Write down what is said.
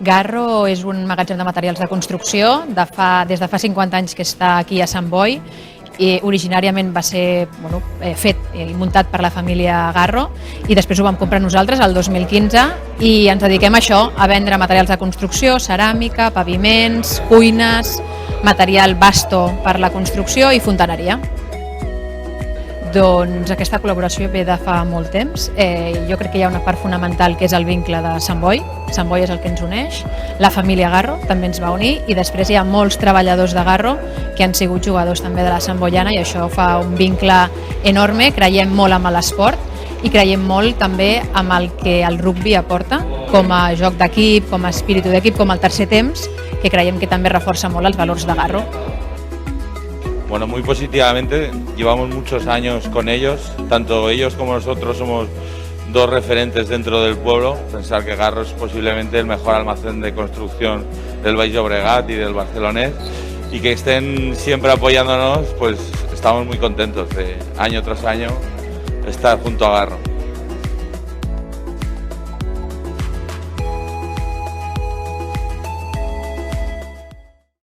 Garro és un magatzem de materials de construcció des de fa 50 anys que està aquí a Sant Boi i originàriament va ser fet i muntat per la família Garro i després ho vam comprar nosaltres el 2015 i ens dediquem a això, a vendre materials de construcció, ceràmica, paviments, cuines, material basto per la construcció i fontaneria. Doncs aquesta col·laboració ve de fa molt temps. Jo crec que hi ha una part fonamental que és el vincle de Sant Boi. Sant Boi és el que ens uneix. La família Garro també ens va unir i després hi ha molts treballadors de Garro que han sigut jugadors també de la Sant Boiana i això fa un vincle enorme. Creiem molt amb l'esport i creiem molt també amb el que el rugby aporta com a joc d'equip, com a espíritu d'equip, com el tercer temps, que creiem que també reforça molt els valors de Garro. Bueno, muy positivamente, llevamos muchos años con ellos, tanto ellos como nosotros somos dos referentes dentro del pueblo. Pensar que Garro es posiblemente el mejor almacén de construcción del Baix Llobregat y del barcelonés y que estén siempre apoyándonos, pues estamos muy contentos de año tras año estar junto a Garro.